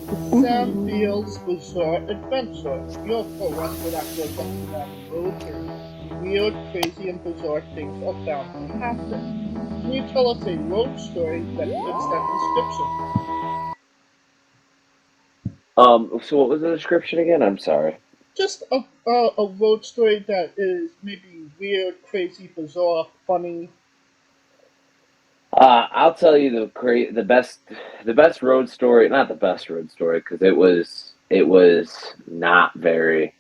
Sam Beale's Bizarre Adventure, your pro wrestler that goes up and down the road where weird, crazy, and bizarre things are bound to happen. Can you tell us a road story that fits that description? So what was the description again? I'm sorry. Just a road story that is maybe weird, crazy, bizarre, funny. I'll tell you the best road story, not the best road story, because it was not very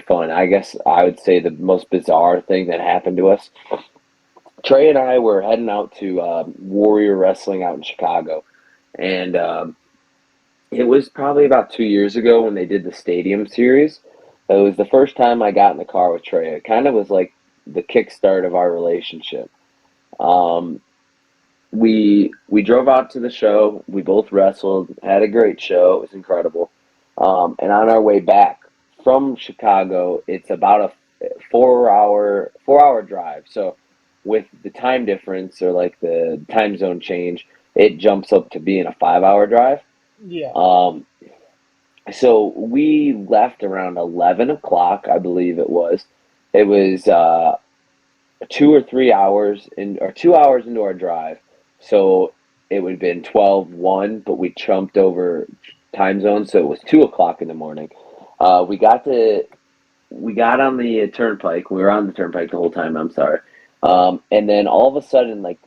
fun. I guess I would say the most bizarre thing that happened to us. Trey and I were heading out to Warrior Wrestling out in Chicago, and it was probably about 2 years ago when they did the Stadium Series. It was the first time I got in the car with Trey. It kind of was like the kickstart of our relationship. Um, we drove out to the show. We both wrestled, had a great show. It was incredible. And on our way back from Chicago, it's about a 4 hour drive. So with the time difference or like the time zone change, it jumps up to being a 5 hour drive. Yeah. Um, so we left around 11 o'clock, I believe it was. It was 2 or 3 hours in or 2 hours into our drive. So it would have been 12:01, but we jumped over time zone, so it was 2 o'clock in the morning. We got on the turnpike. We were on the turnpike the whole time. I'm sorry. And then all of a sudden, like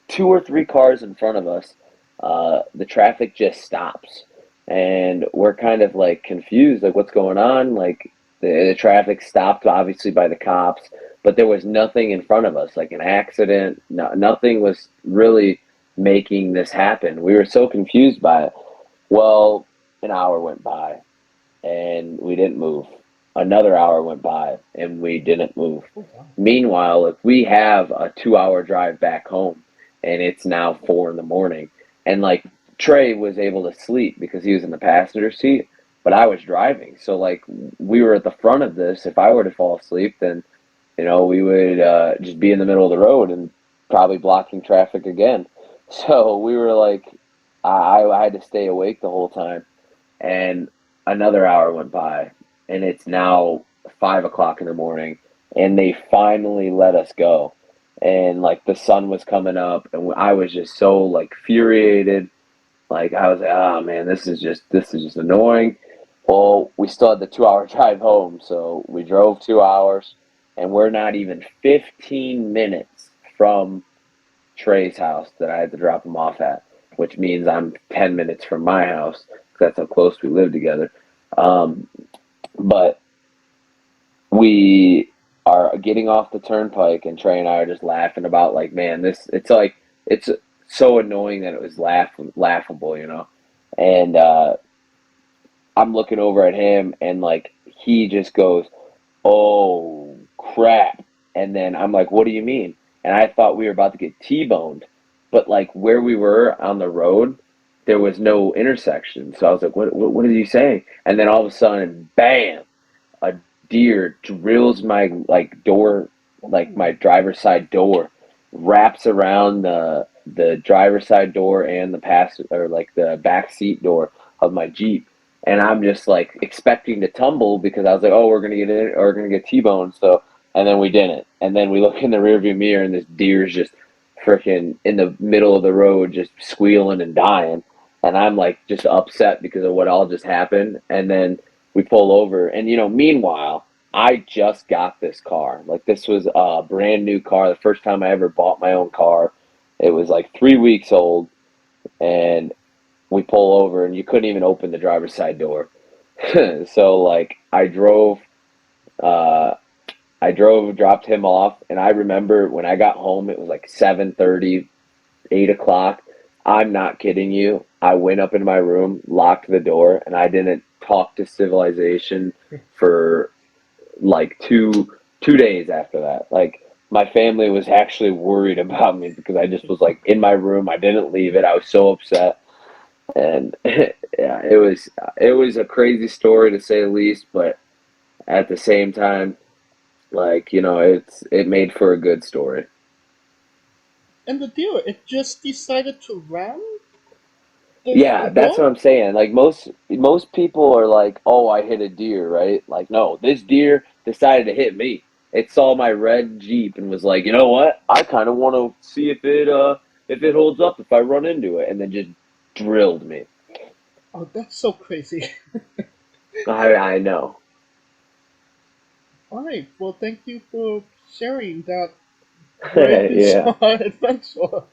two or three cars in front of us, the traffic just stops, and we're kind of like confused, like what's going on? Like the traffic stopped, obviously by the cops, but there was nothing in front of us, like an accident. No, nothing was really making this happen. We were so confused by it. Well, an hour went by, and we didn't move. Another hour went by, and we didn't move. Oh, wow. Meanwhile, if we have a 2 hour drive back home, and it's now 4 in the morning, and like Trey was able to sleep because he was in the passenger seat, but I was driving, so like we were at the front of this. If I were to fall asleep, then we would just be in the middle of the road and probably blocking traffic again. So we were like, I had to stay awake the whole time, and another hour went by, and it's now 5 o'clock in the morning, and they finally let us go. And like the sun was coming up, and I was just so like furiated. Like I was like, oh man, this is just annoying. Well, we still had the 2 hour drive home, so we drove 2 hours, and we're not even 15 minutes from Trey's house that I had to drop him off at, which means I'm 10 minutes from my house because that's how close we live together. Um, but we are getting off the turnpike, and Trey and I are just laughing about like, man, it's so annoying that it was laughable. And I'm looking over at him, and like he just goes, "Oh crap!" And then I'm like, "What do you mean?" And I thought we were about to get T-boned, but like where we were on the road, there was no intersection. So I was like, "What is he saying?" And then all of a sudden, bam! A deer drills my like door, like Ooh. my driver's side door, wraps around the driver's side door and the pass or like the back seat door of my Jeep. And I'm just like expecting to tumble because I was like, oh, we're gonna get in or we're gonna get T-boned. So, and then we didn't. And then we look in the rearview mirror, and this deer's just freaking in the middle of the road, just squealing and dying. And I'm like just upset because of what all just happened. And then we pull over, and meanwhile, I just got this car. Like this was a brand new car, the first time I ever bought my own car. It was like 3 weeks old, and we pull over, and you couldn't even open the driver's side door. So like uh dropped him off, and I remember when I got home it was like 7:30, 8 o'clock. I'm not kidding you. I went up in my room, locked the door, and I didn't talk to civilization for like two days after that. Like my family was actually worried about me because I just was like in my room. I didn't leave it. I was so upset, and yeah, it was a crazy story to say the least. But at the same time, like it made for a good story. And the deer, it just decided to run? Yeah, that's What? what I'm saying. Like most people are like, "Oh, I hit a deer," right? Like, no, this deer decided to hit me. It saw my red Jeep and was like, "You know what? I kind of want to see if it holds up if I run into it," and then just drilled me. Oh, that's so crazy. I know. All right. Well, thank you for sharing that very Yeah. bizarre adventure.